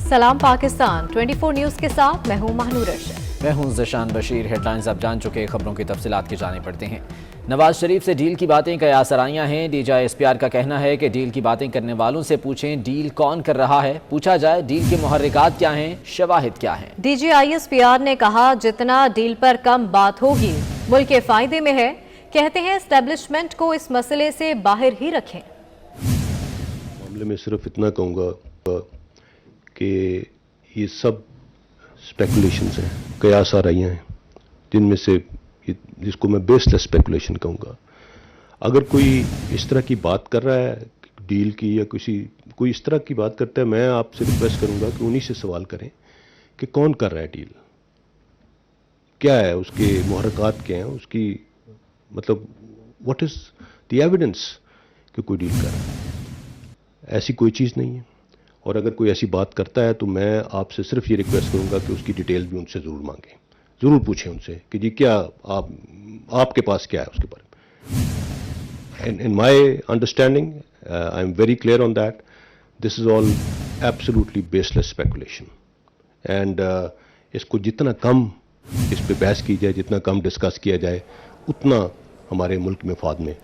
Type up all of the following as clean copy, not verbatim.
सलाम पाकिस्तान 24 न्यूज़ के साथ मैं हूं महानूर अरशद। मैं हूं ज़शान बशीर। हेडलाइंस आप जान चुके, खबरों की तफसीलात की जाने पड़ते हैं। नवाज शरीफ से डील की बातें कयास आराइयां हैं। DGI-SPR का कहना है कि डील की बातें करने वालों से पूछें डील कौन कर रहा है। पूछा जाए डील के मुहर्रिकात क्या हैं, शवाहिद क्या हैं। DGI-SPR ने कहा जितना डील पर कम बात होगी मुल्क के फायदे में है। कहते हैं एस्टेब्लिशमेंट को इस मसले से बाहर ही रखें। मामले में सिर्फ इतना कहूँगा कि ये सब स्पेकुलेशंस हैं, कयास आराइयां हैं, जिनमें से जिसको मैं बेसलेस स्पेकुलेशन कहूँगा। अगर कोई इस तरह की बात कर रहा है डील की या कोई इस तरह की बात करता है, मैं आपसे रिक्वेस्ट करूँगा कि उन्हीं से सवाल करें कि कौन कर रहा है डील, क्या है उसके मुहर्रिकात क्या हैं, उसकी मतलब व्हाट इज़ द एविडेंस कि कोई डील कर रहा है। ऐसी कोई चीज़ नहीं है। और अगर कोई ऐसी बात करता है तो मैं आपसे सिर्फ ये रिक्वेस्ट करूंगा कि उसकी डिटेल भी उनसे ज़रूर मांगें, ज़रूर पूछें उनसे कि जी क्या आपके पास क्या है उसके बारे में। In my understanding I am very clear on that this is all absolutely baseless speculation and इसको जितना कम इस पर बहस की जाए, जितना कम डिस्कस किया जाए, उतना हमारे मुल्क में फायदे में।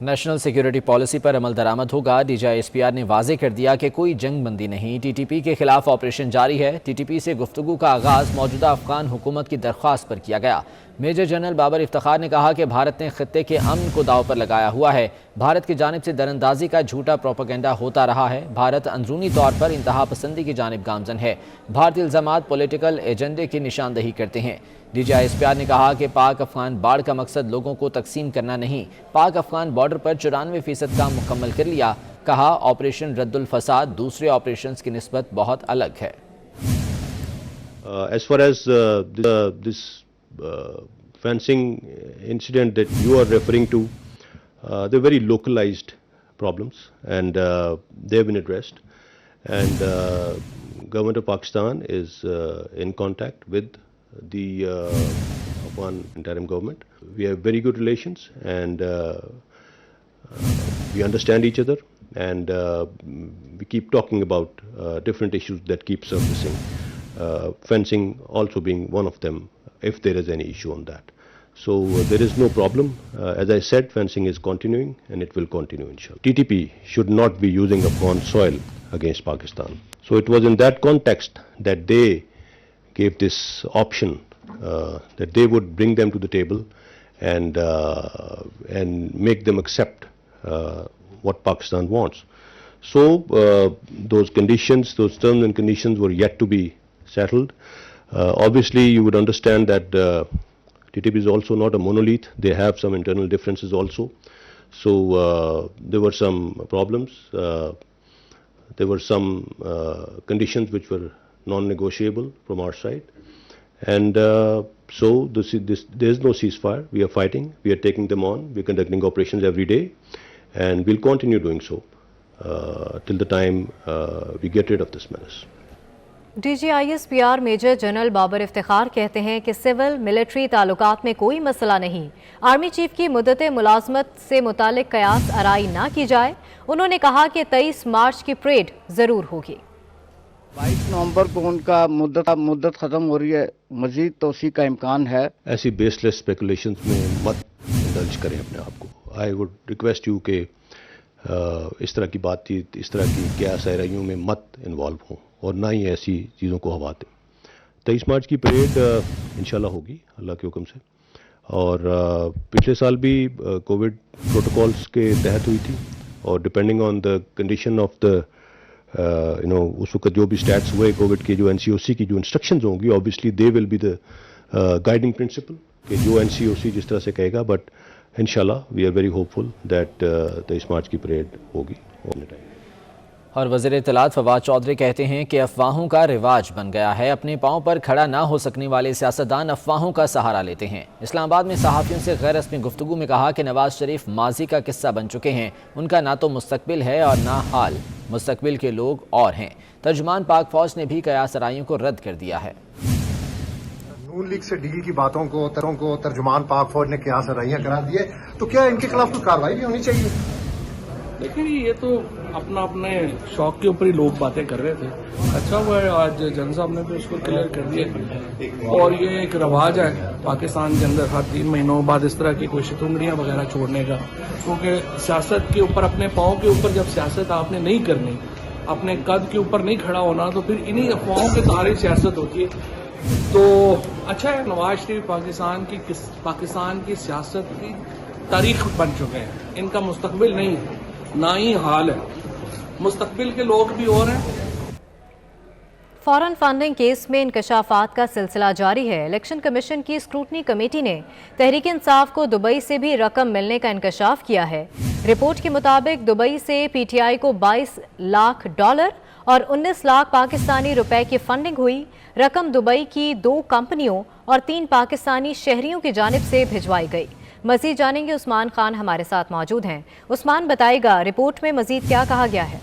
नेशनल सिक्योरिटी पॉलिसी पर अमल दरामद होगा। DGI-SPR ने वाजे कर दिया कि कोई जंग बंदी नहीं, TTP के खिलाफ ऑपरेशन जारी है। TTP से गुफ्तगू का आगाज़ मौजूदा अफगान हुकूमत की दरख्वास्त पर किया गया। मेजर जनरल बाबर इफ्तिखार ने कहा कि भारत ने खित्ते के अमन को दाव पर लगाया हुआ है। भारत की जानिब से दरअंदाजी का झूठा प्रोपेगेंडा होता रहा है। भारत अंदरूनी तौर पर इंतहा पसंदी की जानिब गामजन है। भारतीय इल्ज़ामात पॉलिटिकल एजेंडे की निशानदही करते हैं। DGI-SPR ने कहा कि पाक अफगान बाढ़ का मकसद लोगों को तकसीम करना नहीं, पाक अफगान बॉर्डर पर 94% काम मुकम्मल कर लिया। कहा ऑपरेशन रद्दुल फसाद दूसरे ऑपरेशंस की निस्बत बहुत अलग है। As far as this fencing incident that you are referring to, they're very localized problems and they have been addressed, and government of Pakistan is in contact with the Afghan interim government. We have very good relations and we understand each other, and we keep talking about different issues that keep surfacing, fencing also being one of them if there is any issue on that. So there is no problem. As I said, fencing is continuing and it will continue inshallah. TTP should not be using Afghan soil against Pakistan. So it was in that context that they gave this option that they would bring them to the table and make them accept what Pakistan wants. So those conditions, those terms and conditions were yet to be settled. Obviously, you would understand that TTP is also not a monolith. They have some internal differences also. So there were some problems. There were some conditions which were non-negotiable from our side, and so there is no ceasefire. We are fighting, we are taking them on, we are conducting operations every day, and we'll continue doing so till the time we get rid of this menace. DGI-SPR major general Babar Iftikhar कहते हैं कि civil military ताल्लुकात में कोई मसला नहीं। Army chief की मुद्दत मुलाजमत से मुतालिक कयास आराई ना की जाए। उन्होंने कहा कि 23 मार्च की परेड ज़रूर होगी। 22 नवंबर को उनका मुद्दत ख़त्म हो रही है, मज़ीद तोसी का इम्कान है। ऐसी बेसलेस स्पेकुलेशंस में मत इंडल्ज करें अपने आप को। आई वुड रिक्वेस्ट यू कि इस तरह की बातचीत, इस तरह की कयास आराइयों में मत इन्वॉल्व हों और ना ही ऐसी चीज़ों को हवा दें। 23 मार्च की परेड इंशाल्लाह होगी अल्लाह के हुक्म से, और पिछले साल भी कोविड प्रोटोकॉल्स के तहत हुई थी, और depending on the condition of the उस वक्त जो भी स्टैट्स हुए कोविड के, जो NCOC की जो इंस्ट्रक्शंस होंगी, obviously they will be the guiding principle कि जो NCOC जिस तरह से कहेगा। बट इंशाल्लाह we are very hopeful that 23 March की परेड होगी। और वज़ीर इत्तलात फवाद चौधरी कहते हैं कि अफवाहों का रिवाज बन गया है। अपने पाँव पर खड़ा ना हो सकने वाले सियासतदान अफवाहों का सहारा लेते हैं। इस्लामाबाद में सहाफ़ियों से गैर रस्मी गुफ्तगू में कहा कि नवाज शरीफ माजी का किस्सा बन चुके हैं। उनका ना तो मुस्तकबिल है और ना हाल, मुस्तकबिल के लोग और हैं। तर्जुमान पाक फौज ने भी कयास आराइयों को रद्द कर दिया है। नून लीग से डील की बातों को तर्जुमान पाक फौज ने कयास आराइयां करार दिए, तो क्या इनके खिलाफ कोई कार्रवाई भी होनी चाहिए? देखिए ये तो अपना अपने शौक के ऊपर ही लोग बातें कर रहे थे। अच्छा हुआ है आज जन साहब ने भी उसको क्लियर कर दिया। और ये एक रवाज है पाकिस्तान के अंदर हर 3 महीनों बाद इस तरह की कोई शितुंगड़ियाँ वगैरह छोड़ने का, क्योंकि सियासत के ऊपर अपने पाँव के ऊपर जब सियासत आपने नहीं करनी, अपने कद के ऊपर नहीं खड़ा होना, तो फिर इन्हीं अफवाहों के सहारे सियासत होती है। तो अच्छा है नवाज शरीफ पाकिस्तान की सियासत की तारीख बन चुके हैं, इनका मुस्तकबिल नहीं है, ना ही हाल है, मुस्तकबिल के लोग भी और हैं। फॉरेन फंडिंग केस में इंकशाफात का सिलसिला जारी है। इलेक्शन कमीशन की स्क्रूटनी कमेटी ने तहरीक इंसाफ को दुबई से भी रकम मिलने का इंकशाफ किया है। रिपोर्ट के मुताबिक दुबई से पीटीआई को $22 लाख और 19 लाख पाकिस्तानी रुपए की फंडिंग हुई। रकम दुबई की 2 कंपनियों और 3 पाकिस्तानी शहरियों की जानिब से भिजवाई गई। मजीद जानेंगे, उस्मान खान हमारे साथ मौजूद हैं। उस्मान, बताएगा रिपोर्ट में मजीद क्या कहा गया है?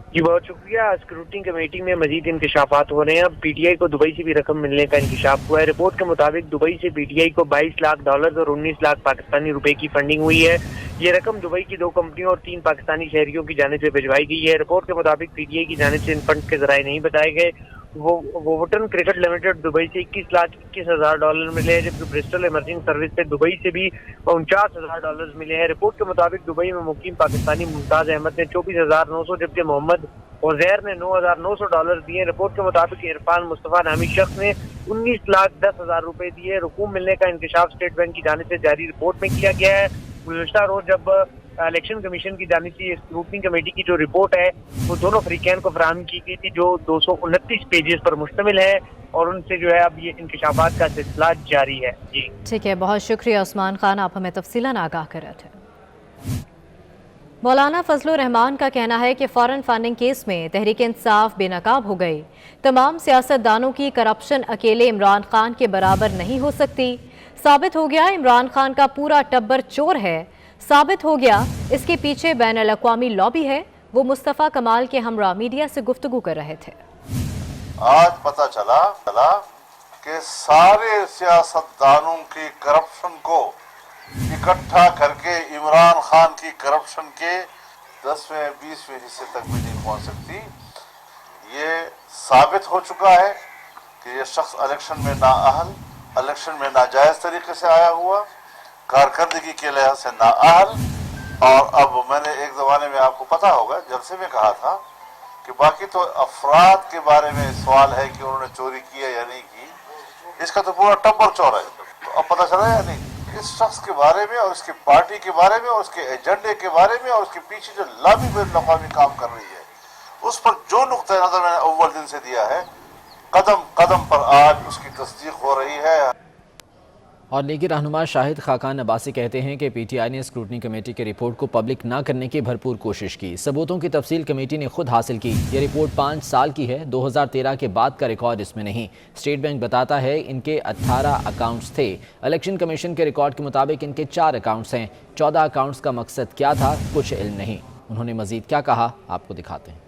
जी बहुत शुक्रिया। स्क्रूटनी कमेटी में मजीद इंकशाफात हो रहे हैं। अब पीटीआई को दुबई से भी रकम मिलने का इंकशाफ हुआ है। रिपोर्ट के मुताबिक दुबई से पीटीआई को $22 लाख और 19 लाख पाकिस्तानी रुपए की फंडिंग हुई है। ये रकम दुबई की 2 कंपनियों और 3 पाकिस्तानी शहरियों की जानिब से भिजवाई गई है। रिपोर्ट के मुताबिक पीटीआई की जानिब से इन फंड के जराए नहीं बताए गए। वोवटन क्रिकेट लिमिटेड दुबई से $21,21,000 मिले हैं, जबकि ब्रिस्टल इमर्जिंग सर्विस से दुबई से भी $49,000 मिले हैं। रिपोर्ट के मुताबिक दुबई में मुकीम पाकिस्तानी मुमताज अहमद ने 24,900, जबकि मोहम्मद उजैर ने $9,900 दिए। रिपोर्ट के मुताबिक इरफान मुस्तफा नामी शख्स ने $19,10,000 रुपए दिए। रकूम मिलने का इंकशाफ स्टेट बैंक की जानिब से जारी रिपोर्ट में किया गया है। गुज़श्ता रोज जब इलेक्शन कमीशन की जानिब से स्क्रूटनी कमेटी की जो रिपोर्ट है वो दोनों फ्रीकैन को फराहम की गई थी, जो 229 पेजेस पर मुश्तमिल है, और उनसे जो है अब ये इंकशाफात का सिलसिला जारी है। जी ठीक है, बहुत शुक्रिया उस्मान खान, आप हमें तफसीलन आगाह कर रहे थे। मौलाना फजलुर रहमान का कहना है कि फॉरेन फंडिंग केस में तहरीक इंसाफ बेनकाब हो गई। तमाम सियासतदानों की करप्शन अकेले इमरान खान के बराबर नहीं हो सकती। साबित हो गया इमरान खान का पूरा टब्बर चोर है। साबित हो गया इसके पीछे बैनुल अक़वामी लॉबी है। वो मुस्तफ़ा कमाल के हमरा मीडिया से गुफ्तगू कर रहे थे। आज पता चला कि सारे सियासतदानों की करप्शन को इकट्ठा करके इमरान खान की करप्शन के 10वें 20वें हिस्से तक भी नहीं पहुंच सकती। ये साबित हो चुका है कि ये शख्स इलेक्शन में नाअहल, इलेक्शन में नाजायज तरीके से आया हुआ, कारकर्दगी के लिहाज से नाअहल। और अब मैंने एक ज़माने में आपको पता होगा जलसे में कहा था कि बाकी तो अफराद के बारे में सवाल है कि उन्होंने चोरी की है या नहीं की, इसका तो पूरा टब्बर चोर है। तो अब पता चला या नहीं इस शख्स के बारे में और उसकी पार्टी के बारे में और उसके एजेंडे के बारे में और उसके पीछे जो लॉबी बैनुल-अक़वामी काम कर रही है, उस पर जो नुक्ता नज़र मैंने अव्वल दिन से दिया है, कदम कदम पर आज उसकी तस्दीक हो रही है। और लीगी रहनुमा शाहिद खाकान अब्बासी कहते हैं कि पीटीआई ने स्क्रूटनी कमेटी की रिपोर्ट को पब्लिक न करने की भरपूर कोशिश की। सबूतों की तफसील कमेटी ने खुद हासिल की। ये रिपोर्ट 5 साल की है, 2013 के बाद का रिकॉर्ड इसमें नहीं। स्टेट बैंक बताता है इनके 18 अकाउंट्स थे। इलेक्शन कमीशन के रिकॉर्ड के मुताबिक इनके 4 अकाउंट्स हैं। 14 अकाउंट्स का मकसद क्या था, कुछ इल्म नहीं। उन्होंने मजीद क्या कहा, आपको दिखाते हैं।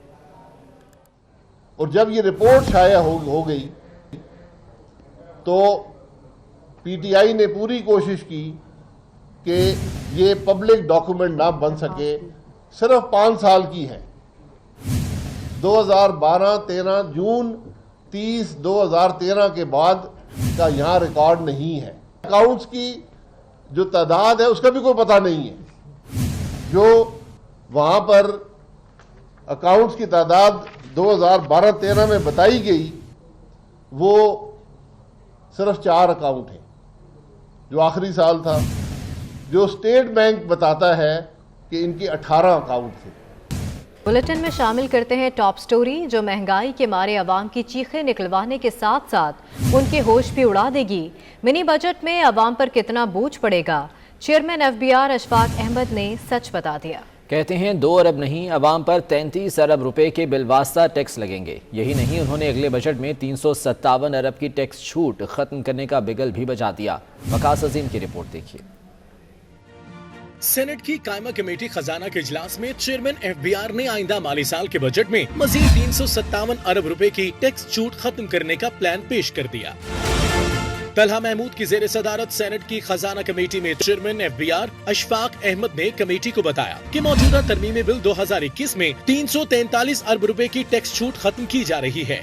और जब ये रिपोर्ट शाया हो गई तो पीटीआई ने पूरी कोशिश की कि ये पब्लिक डॉक्यूमेंट ना बन सके। सिर्फ 5 साल की है। 2012-13 जून 30 2013 के बाद का यहाँ रिकॉर्ड नहीं है। अकाउंट्स की जो तादाद है उसका भी कोई पता नहीं है। जो वहाँ पर अकाउंट्स की तादाद 2012-13 में बताई गई वो सिर्फ 4 अकाउंट हैं, जो आखिरी साल था। जो स्टेट बैंक बताता है कि इनकी 18 अकाउंट थे। बुलेटिन में शामिल करते हैं टॉप स्टोरी, जो महंगाई के मारे अवाम की चीखें निकलवाने के साथ साथ उनके होश भी उड़ा देगी। मिनी बजट में अवाम पर कितना बोझ पड़ेगा, चेयरमैन FBR अशफाक अहमद ने सच बता दिया। कहते हैं 2 अरब नहीं, अवाम पर 33 अरब रुपए के बिलवास्ता टैक्स लगेंगे। यही नहीं, उन्होंने अगले बजट में 357 अरब की टैक्स छूट खत्म करने का बिगल भी बजा दिया। वकास अजीम की रिपोर्ट देखिए। सेनेट की कायमा कमेटी खजाना के इजलास में चेयरमैन FBR ने आइंदा माली साल के बजट में मजीद 357 अरब रुपए की टैक्स छूट खत्म करने का प्लान पेश कर दिया। طلحہ محمود کی زیر صدارت سینٹ کی خزانہ کمیٹی میں چیئرمین FBI اشفاق احمد نے کمیٹی کو بتایا کہ موجودہ ترمیمی بل 2021 میں 343 ارب روپے کی ٹیکس چھوٹ ختم کی جا رہی ہے۔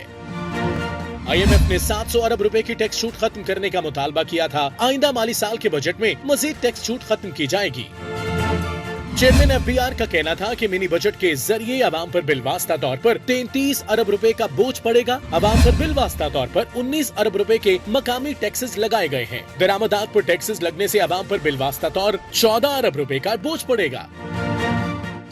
IMF نے 700 ارب روپے کی ٹیکس چھوٹ ختم کرنے کا مطالبہ کیا تھا۔ آئندہ مالی سال کے بجٹ میں مزید ٹیکس چھوٹ ختم کی جائے گی۔ چیئرمین FBI کا کہنا تھا کہ منی بجٹ کے ذریعے عوام پر بالواسطہ طور پر 33 ارب روپے کا بوجھ پڑے گا۔ عوام پر بالواسطہ طور پر 19 ارب روپے کے مقامی ٹیکسز لگائے گئے ہیں۔ درآمدات پر ٹیکسز لگنے سے عوام پر بالواسطہ طور 14 ارب روپے کا بوجھ پڑے گا۔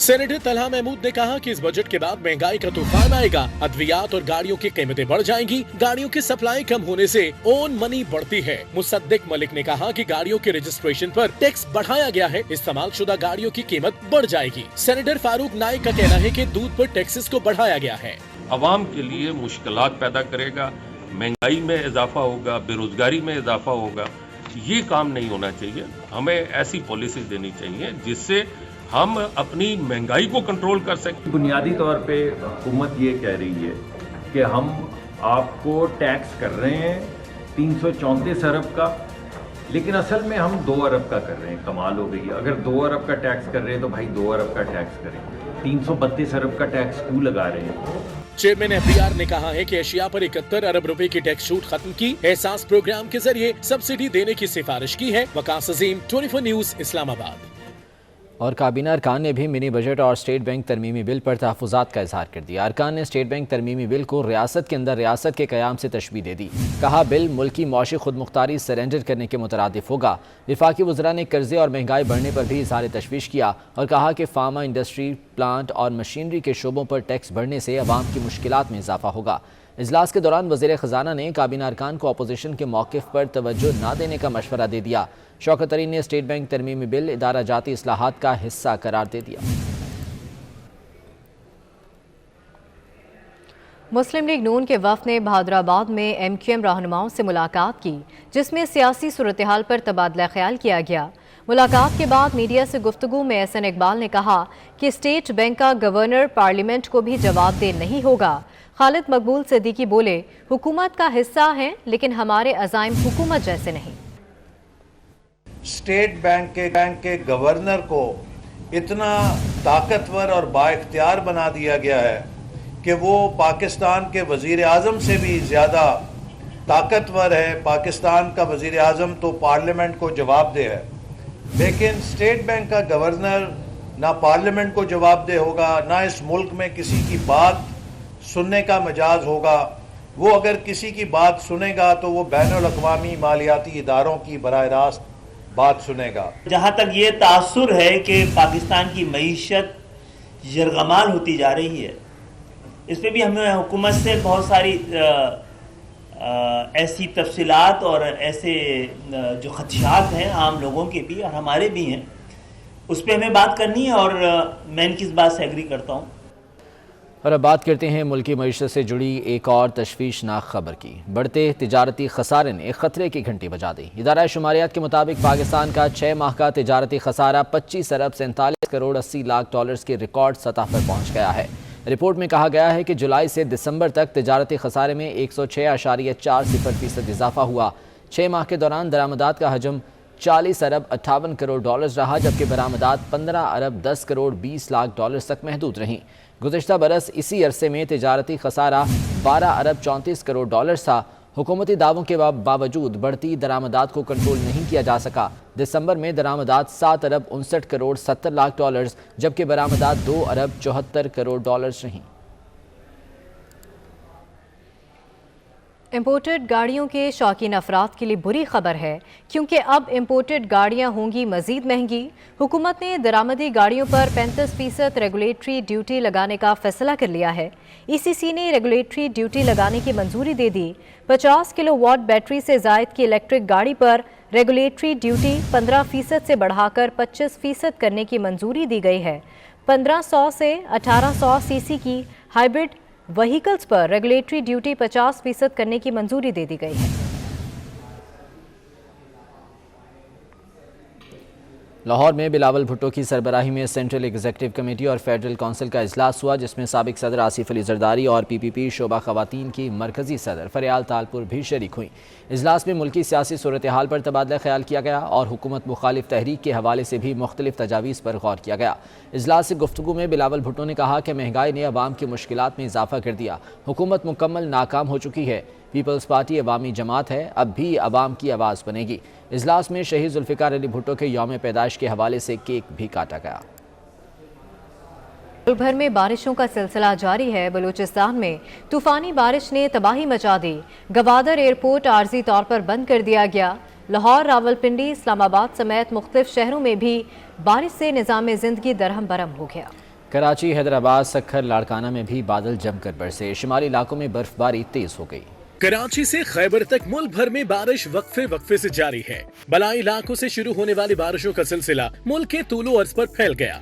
سینیٹر طلحہ محمود نے کہا کہ اس بجٹ کے بعد مہنگائی کا طوفان آئے گا، ادویات اور گاڑیوں کی قیمتیں بڑھ جائیں گی، گاڑیوں کی سپلائی کم ہونے سے اون منی بڑھتی ہے۔ مصدق ملک نے کہا کہ گاڑیوں کے رجسٹریشن پر ٹیکس بڑھایا گیا ہے، استعمال شدہ گاڑیوں کی قیمت بڑھ جائے گی۔ سینیٹر فاروق نائک کا کہنا ہے کہ دودھ پر ٹیکسز کو بڑھایا گیا ہے۔ عوام کے لیے مشکلات پیدا کرے گا، مہنگائی میں اضافہ ہوگا، بے روزگاری میں اضافہ ہوگا۔ یہ کام نہیں ہونا چاہیے۔ ہمیں ایسی پالیسیز دینی چاہیے جس سے ہم اپنی مہنگائی کو کنٹرول کر سکیں۔ بنیادی طور پہ حکومت یہ کہہ رہی ہے کہ ہم آپ کو ٹیکس کر رہے ہیں 334 ارب کا، لیکن اصل میں ہم 2 ارب کا کر رہے ہیں۔ کمال ہو گئی، اگر 2 ارب کا ٹیکس کر رہے ہیں تو بھائی 2 ارب کا ٹیکس کریں، 332 ارب کا ٹیکس کیوں لگا رہے ہیں؟ چیئرمین FBI نے کہا ہے کہ اشیاء پر 71 ارب روپے کی ٹیکس چھوٹ ختم کی، احساس پروگرام کے ذریعے سبسڈی دینے کی سفارش کی ہے۔ وقاص عظیم، 24 نیوز، اسلام آباد۔ اور کابینہ ارکان نے بھی منی بجٹ اور اسٹیٹ بینک ترمیمی بل پر تحفظات کا اظہار کر دیا۔ ارکان نے اسٹیٹ بینک ترمیمی بل کو ریاست کے اندر ریاست کے قیام سے تشبیہ دے دی۔ کہا بل ملکی معاشی خود مختاری سرنڈر کرنے کے مترادف ہوگا۔ وفاقی وزراء نے قرضے اور مہنگائی بڑھنے پر بھی اظہار تشویش کیا اور کہا کہ فارما انڈسٹری، پلانٹ اور مشینری کے شعبوں پر ٹیکس بڑھنے سے عوام کی مشکلات میں اضافہ ہوگا۔ اجلاس کے دوران وزیر خزانہ نے کابینہ ارکان کو اپوزیشن کے موقف پر توجہ نہ دینے کا مشورہ دے دیا۔ شوکت ترین نے اسٹیٹ بینک ترمیمی بل ادارہ جاتی اصلاحات کا حصہ قرار دے دیا۔ مسلم لیگ نون کے وفد نے بہادرآباد میں MQM رہنماؤں سے ملاقات کی، جس میں سیاسی صورتحال پر تبادلہ خیال کیا گیا۔ ملاقات کے بعد میڈیا سے گفتگو میں احسن اقبال نے کہا کہ اسٹیٹ بینک کا گورنر پارلیمنٹ کو بھی جواب دہ نہیں ہوگا۔ خالد مقبول صدیقی بولے، حکومت کا حصہ ہیں لیکن ہمارے عزائم حکومت جیسے نہیں۔ اسٹیٹ بینک کے گورنر کو اتنا طاقتور اور با اختیار بنا دیا گیا ہے کہ وہ پاکستان کے وزیر اعظم سے بھی زیادہ طاقتور ہے۔ پاکستان کا وزیر اعظم تو پارلیمنٹ کو جواب دہ ہے، لیکن اسٹیٹ بینک کا گورنر نہ پارلیمنٹ کو جواب دہ ہوگا، نہ اس ملک میں کسی کی بات سننے کا مجاز ہوگا۔ وہ اگر کسی کی بات سنے گا تو وہ بین الاقوامی مالیاتی اداروں کی براہ راست بات سنے گا۔ جہاں تک یہ تاثر ہے کہ پاکستان کی معیشت یرغمال ہوتی جا رہی ہے، اس پہ بھی ہمیں حکومت سے بہت ساری ایسی تفصیلات اور ایسے جو خدشات ہیں عام لوگوں کے بھی اور ہمارے بھی ہیں، اس پہ ہمیں بات کرنی ہے اور میں ان کی اس بات سے ایگری کرتا ہوں۔ اور اب بات کرتے ہیں ملکی معیشت سے جڑی ایک اور تشویشناک خبر کی۔ بڑھتے تجارتی خسارے نے خطرے کی گھنٹی بجا دی۔ ادارہ شماریات کے مطابق پاکستان کا 6 ماہ کا تجارتی خسارہ 25 ارب 47 کروڑ 80 لاکھ ڈالرز کی ریکارڈ سطح پر پہنچ گیا ہے۔ رپورٹ میں کہا گیا ہے کہ جولائی سے دسمبر تک تجارتی خسارے میں 106.40% اضافہ ہوا۔ 6 ماہ کے دوران درآمدات کا حجم 40 ارب 58 کروڑ ڈالرز رہا، جبکہ برآمدات 15 ارب 10 کروڑ 20 لاکھ ڈالرز تک محدود رہیں۔ گزشتہ برس اسی عرصے میں تجارتی خسارہ 12 ارب 34 کروڑ ڈالرز تھا۔ حکومتی دعووں کے باوجود بڑھتی درآمدات کو کنٹرول نہیں کیا جا سکا۔ دسمبر میں درآمدات 7 ارب 59 کروڑ 70 لاکھ ڈالرز، جبکہ برآمدات 2 ارب 74 کروڑ ڈالرز رہیں۔ امپورٹڈ گاڑیوں کے شوقین افراد کے لیے بری خبر ہے، کیونکہ اب امپورٹڈ گاڑیاں ہوں گی مزید مہنگی۔ حکومت نے درآمدی گاڑیوں پر 35% ریگولیٹری ڈیوٹی لگانے کا فیصلہ کر لیا ہے۔ ECC نے ریگولیٹری ڈیوٹی لگانے کی منظوری دے دی۔ 50 کلو واٹ بیٹری سے زائد کی الیکٹرک گاڑی پر ریگولیٹری ڈیوٹی 15% سے بڑھا کر 25% کرنے کی منظوری دی گئی ہے۔ 1500 سے 1800 cc کی ہائبرڈ وہیکلز پر ریگولیٹری ڈیوٹی 50% کرنے کی منظوری دے دی گئی ہے۔ لاہور میں بلاول بھٹو کی سربراہی میں سینٹرل ایگزیکٹو کمیٹی اور فیڈرل کونسل کا اجلاس ہوا، جس میں سابق صدر آصف علی زرداری اور پی پی پی شعبہ خواتین کی مرکزی صدر فریال تالپور بھی شریک ہوئیں۔ اجلاس میں ملکی سیاسی صورتحال پر تبادلہ خیال کیا گیا اور حکومت مخالف تحریک کے حوالے سے بھی مختلف تجاویز پر غور کیا گیا۔ اجلاس سے گفتگو میں بلاول بھٹو نے کہا کہ مہنگائی نے عوام کی مشکلات میں اضافہ کر دیا، حکومت مکمل ناکام ہو چکی ہے، پیپلز پارٹی عوامی جماعت ہے، اب بھی عوام کی آواز بنے گی۔ اجلاس میں شہید ذوالفقار علی بھٹو کے یوم پیدائش کے حوالے سے کیک بھی کاٹا گیا۔ ملک بھر میں بارشوں کا سلسلہ جاری ہے۔ بلوچستان میں طوفانی بارش نے تباہی مچا دی، گوادر ایئرپورٹ عارضی طور پر بند کر دیا گیا۔ لاہور، راولپنڈی، اسلام آباد سمیت مختلف شہروں میں بھی بارش سے نظام زندگی درہم برہم ہو گیا۔ کراچی، حیدرآباد، سکھر، لاڑکانہ میں بھی بادل جم کر برسے، شمالی علاقوں میں برف باری تیز ہو گئی۔ کراچی سے خیبر تک ملک بھر میں بارش وقفے سے جاری ہے۔ بلائی علاقوں سے شروع ہونے والی بارشوں کا سلسلہ ملک کے طول و عرض پر پھیل گیا۔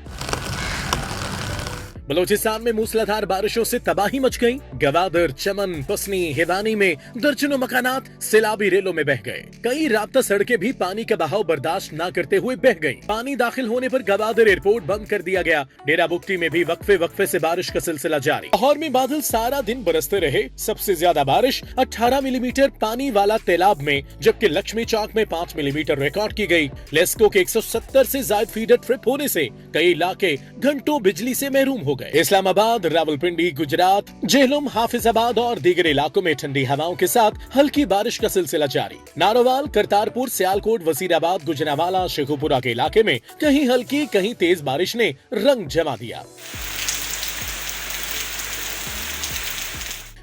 بلوچستان میں موسلادھار بارشوں سے تباہی مچ گئی۔ گوادر، چمن، پسنی، ہیوانی میں درجنوں مکانات سیلابی ریلوں میں بہ گئے۔ کئی رابطہ سڑکیں بھی پانی کا بہاؤ برداشت نہ کرتے ہوئے بہ گئیں۔ پانی داخل ہونے پر گوادر ایئرپورٹ بند کر دیا گیا۔ ڈیرہ بگٹی میں بھی وقفے سے بارش کا سلسلہ جاری۔ لاہور میں بادل سارا دن برستے رہے۔ سب سے زیادہ بارش 18 ملی میٹر پانی والا تیلاب میں، جبکہ لکشمی چوک میں 5 ملی میٹر ریکارڈ کی گئی۔ لیسکو کے 170 سے زائد فیڈر ٹرپ ہونے سے کئی علاقے گھنٹوں بجلی سے محروم ہو گئے۔ اسلام آباد، راولپنڈی، گجرات، جہلم، حافظ آباد اور دیگر علاقوں میں ٹھنڈی ہواؤں کے ساتھ ہلکی بارش کا سلسلہ جاری۔ ناروال، کرتارپور، سیالکوٹ، وزیر آباد، گجرانوالہ، شیخوپورہ کے علاقے میں کہیں ہلکی کہیں تیز بارش نے رنگ جما دیا۔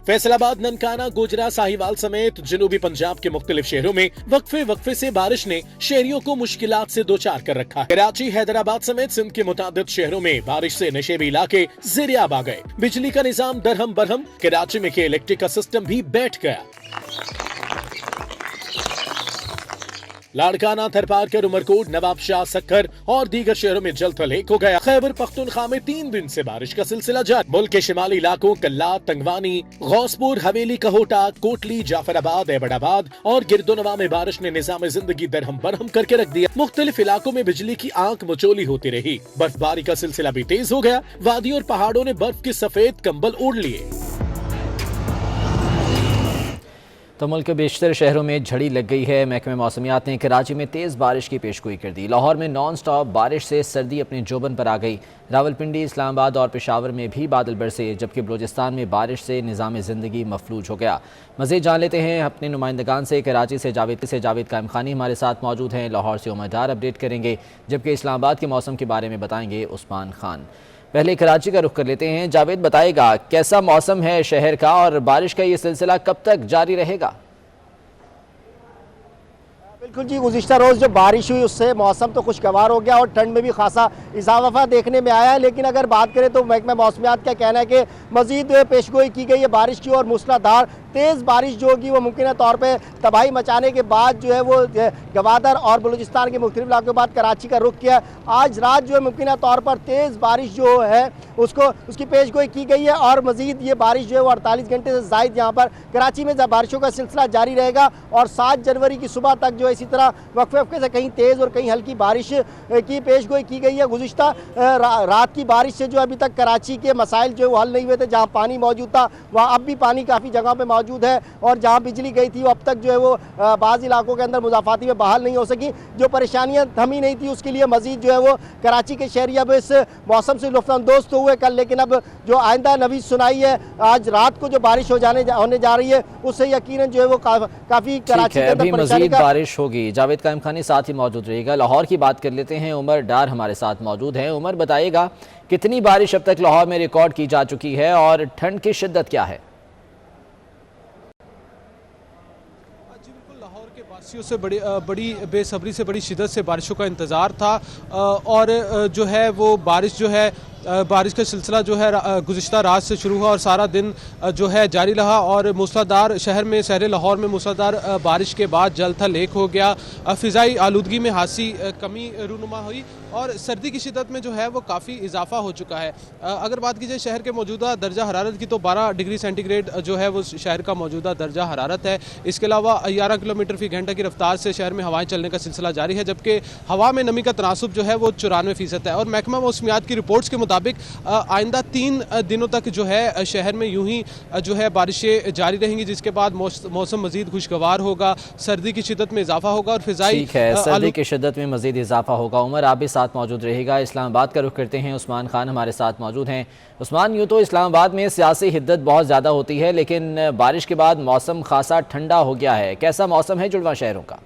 فیصل آباد، ننکانہ، گوجرا، ساہیوال سمیت جنوبی پنجاب کے مختلف شہروں میں وقفے سے بارش نے شہریوں کو مشکلات سے دوچار کر رکھا ہے۔ کراچی، حیدرآباد سمیت سندھ کے متعدد شہروں میں بارش سے نشیبی علاقے زیر آب آ گئے۔ بجلی کا نظام درہم برہم، کراچی میں کے الیکٹرک کا سسٹم بھی بیٹھ گیا۔ لاڑکانہ، تھرپارکر، عمرکوٹ، نواب شاہ، سکھر اور دیگر شہروں میں جل تھل ایک ہو گیا۔ خیبر پختونخوا میں 3 دن سے بارش کا سلسلہ جاری۔ ملک کے شمالی علاقوں کلات، تنگوانی، غوثپور، حویلی، کہوٹہ، کوٹلی، جعفر آباد، ایبٹ آباد اور گردونواں میں بارش نے نظام زندگی درہم برہم کر کے رکھ دیا۔ مختلف علاقوں میں بجلی کی آنکھ مچولی ہوتی رہی۔ برف باری کا سلسلہ بھی تیز ہو گیا۔ وادیوں اور پہاڑوں نے برف کے سفید کمبل اوڑھ لیے۔ تو ملک کے بیشتر شہروں میں جھڑی لگ گئی ہے۔ محکمہ موسمیات نے کراچی میں تیز بارش کی پیشگوئی کر دی۔ لاہور میں نان سٹاپ بارش سے سردی اپنے جوبن پر آ گئی۔ راولپنڈی، اسلام آباد اور پشاور میں بھی بادل برسے، جبکہ بلوچستان میں بارش سے نظام زندگی مفلوج ہو گیا۔ مزید جان لیتے ہیں اپنے نمائندگان سے۔ کراچی سے جاوید قائم خانی ہمارے ساتھ موجود ہیں، لاہور سے عمر ڈار اپڈیٹ کریں گے، جبکہ اسلام آباد کے موسم کے بارے میں بتائیں گے عثمان خان۔ پہلے کراچی کا رخ کر لیتے ہیں۔ جاوید بتائے گا کیسا موسم ہے شہر کا اور بارش کا یہ سلسلہ کب تک جاری رہے گا؟ بالکل جی، گزشتہ روز جو بارش ہوئی اس سے موسم تو خوشگوار ہو گیا اور ٹھنڈ میں بھی خاصا اضافہ دیکھنے میں آیا ہے، لیکن اگر بات کریں تو محکمہ موسمیات کا کہنا ہے کہ مزید پیشگوئی کی گئی ہے بارش کی، اور موسلادھار تیز بارش جو ہوگی وہ ممکنہ طور پہ تباہی مچانے کے بعد جو ہے وہ گوادر اور بلوچستان کے مختلف علاقوں کے بعد کراچی کا رخ کیا۔ آج رات جو ہے ممکنہ طور پر تیز بارش جو ہے اس کی پیشگوئی کی گئی ہے، اور مزید یہ بارش جو ہے وہ 48 گھنٹے سے زائد یہاں پر کراچی میں بارشوں کا سلسلہ جاری رہے گا، اور 7 جنوری کی صبح تک جو اسی طرح وقفے سے کہیں تیز اور کہیں ہلکی بارش کی پیشگوئی کی گئی ہے۔ گزشتہ رات کی بارش سے جو ابھی تک کراچی کے مسائل جو حل نہیں ہوئے تھے، جہاں پانی موجود تھا وہاں اب بھی پانی کافی جگہ پہ موجود ہے، اور جہاں بجلی گئی تھی وہ اب تک جو ہے وہ بعض علاقوں کے اندر مضافاتی میں بحال نہیں ہو سکی۔ جو پریشانیاں تھمی نہیں تھی اس کے لیے مزید جو ہے وہ کراچی کے شہری اب اس موسم سے لطف اندوز تو ہوئے کل، لیکن اب جو آئندہ نوید سنائی ہے آج رات کو جو بارش ہونے جا رہی ہے اس سے یقیناً جو ہے وہ کافی کراچی کے اندر پریشانی کا بارش ہوگی۔ جاوید قائم خانی ساتھ ہی موجود رہے گا۔ لاہور کی بات کر لیتے ہیں، عمر ڈار ہمارے ساتھ موجود ہیں۔ عمر بتائیے گا کتنی بارش اب تک لاہور میں ریکارڈ کی جا چکی ہے اور ٹھنڈ کی شدت کیا ہے؟ بارشوں سے بڑی بے صبری سے بڑی شدت سے بارشوں کا انتظار تھا، اور جو ہے وہ بارش جو ہے बारिश का सिलसिला जो है गुज़िश्ता रात से शुरू हुआ और सारा दिन जो है जारी रहा और मूसलाधार शहर में शहर लाहौर में मूसलाधार बारिश के बाद जल थल एक हो गया। फ़िज़ाई आलूदगी में खासी कमी रूनुमा हुई और सर्दी की शिद्दत में जो है वो काफ़ी इजाफा हो चुका है। अगर बात की जाए शहर के मौजूदा दर्जा हरारत की तो 12 डिग्री सेंटीग्रेड जो है वो शहर का मौजूदा दर्जा हरारत है। इसके अलावा 11 किलोमीटर फी घंटा की रफ्तार से शहर में हवाएं चलने का सिलसिला जारी है, जबकि हवा में नमी का तनासुब जो है वो 94% है। और महकमा मौसमियात की रिपोर्ट्स के मुताबिक आइंदा 3 दिनों तक जो है शहर में यूं ही जो है बारिशें जारी रहेंगी, जिसके बाद मौसम मजीद खुशगवार होगा, सर्दी की शिद्दत में इजाफा होगा और फ़िज़ाई सर्दी की शिद्दत में मजीद इजाफा होगा। उमर आप भी साथ मौजूद रहेगा। इस्लामाबाद का रुख करते हैं, उस्मान खान हमारे साथ मौजूद हैं। उस्मान, यूँ तो इस्लामाबाद में सियासी हिद्दत बहुत ज़्यादा होती है, लेकिन बारिश के बाद मौसम खासा ठंडा हो गया है। कैसा मौसम है जुड़वा शहरों का?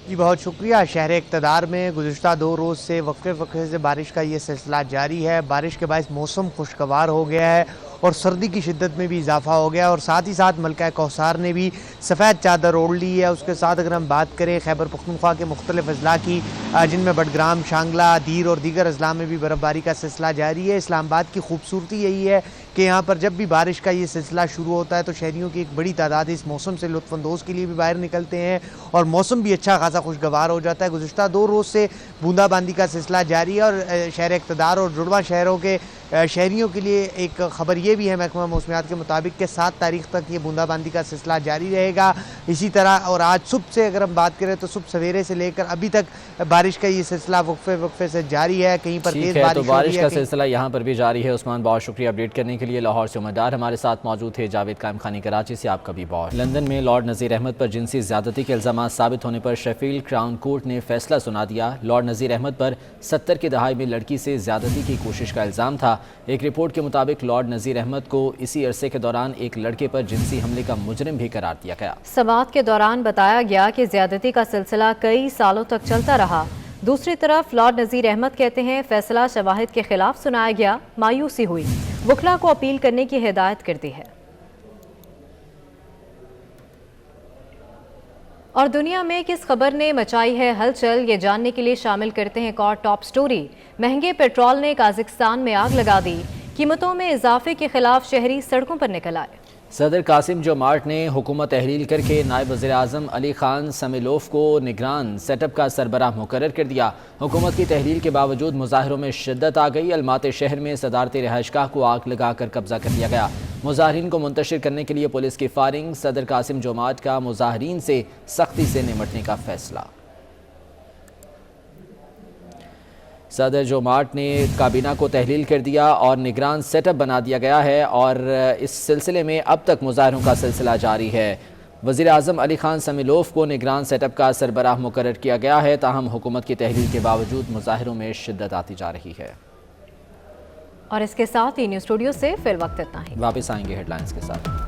जी बहुत शुक्रिया। शहर इक़्तिदार में गुज़िश्ता 2 रोज़ से वक्फे से बारिश का ये सिलसिला जारी है। बारिश के बायस मौसम खुशगवार हो गया है और सर्दी की शिद्दत में भी इजाफा हो गया और साथ ही साथ मलका कौसार ने भी सफ़ेद चादर ओढ़ ली है। उसके साथ अगर हम बात करें खैबर पख्तूनख्वा के मुख्तलिफ अजला की, जिनमें बडग्राम, शांगला, दीर और दीगर अजला में भी बर्फ़बारी का सिलसिला जारी है। इस्लामाबाद की खूबसूरती यही है कि यहाँ पर जब भी बारिश का ये सिलसिला शुरू होता है तो शहरियों की एक बड़ी तादाद इस मौसम से लुत्फ़अंदोज़ के लिए भी बाहर निकलते हैं और मौसम भी अच्छा खासा खुशगवार हो जाता है। गुज़िश्ता 2 रोज़ से बूंदाबांदी का सिलसिला जारी है और शहर इक़्तिदार और जुड़वा शहरों के शहरियों के लिए एक ख़बर ये भी है महकमा मौसमियात के मुताबिक कि 7 तारीख तक ये बूंदाबांदी का सिलसिला जारी रहेगा। इसी तरह और आज सुबह से अगर हम बात करें तो सुबह सवेरे से लेकर अभी तक बारिश का ये सिलसिला वक्फे से जारी है। कहीं पर तेज़ बारिश तो बारिश का सिलसिला यहाँ पर भी जारी है। उस्मान, बहुत शुक्रिया अपडेट करने के लिए। लाहौर से उम्मीदवार हमारे साथ मौजूद थे। जावेद कायम खानी कराची से आपका भी बहुत। लंदन में लॉर्ड नज़ीर अहमद पर जिनसी ज़्यादती के इल्ज़ामात साबित होने पर शेफील्ड क्राउन कोर्ट ने फैसला सुना दिया। लॉर्ड नज़ीर अहमद पर 70 की दहाई में लड़की से ज़्यादती की कोशिश का इल्ज़ाम था। एक रिपोर्ट के मुताबिक लॉर्ड नज़ीर अहमद को इसी अरसे के दौरान एक लड़के पर जिनसी हमले का मुजरिम भी करार दिया गया। समाअत के दौरान बताया गया कि ज्यादती का सिलसिला कई सालों तक चलता रहा। दूसरी तरफ लॉर्ड नज़ीर अहमद कहते हैं फैसला शवाहिद के खिलाफ सुनाया गया, मायूसी हुई, वकला को अपील करने की हिदायत कर दी है। और दुनिया में किस खबर ने मचाई है हलचल, ये जानने के लिए शामिल करते हैं एक और टॉप स्टोरी। महंगे पेट्रोल ने काज़िकिस्तान में आग लगा दी, कीमतों में इजाफे के खिलाफ शहरी सड़कों पर निकल आए। सदर कासिम जोमार्ट ने हुकूमत तहलील करके नायब वज़ीर-ए-आज़म अली खान समेलोफ को निगरान सेटअप का सरबराह मुकर्रर कर दिया। हुकूमत की तहलील के बावजूद मुजाहिरों में शिद्दत आ गई। अलमाते शहर में सदारती रिहाइशगाह को आग लगाकर कब्जा कर लिया गया। मुजाहिरीन को मुंतशिर करने के लिए पुलिस की फायरिंग। सदर कासिम जोमार्ट का मुजाहिरीन से सख्ती से निमटने का फैसला। सदर जोमार्ट ने काबीना को तहलील कर दिया और निगरान सेटअप बना दिया गया है और इस सिलसिले में अब तक मुजाहिरों का सिलसिला जारी है। वज़ीर आज़म अली खान समेलोफ को निगरान सेटअप का सरबराह मुकर्रर किया गया है। ताहम हुकूमत की तहलील के बावजूद मुजाहिरों में शिद्दत आती जा रही है। और इसके साथ ही न्यूज़ स्टूडियो से फिर वक्त इतना ही। वापस आएंगे हेडलाइंस के साथ।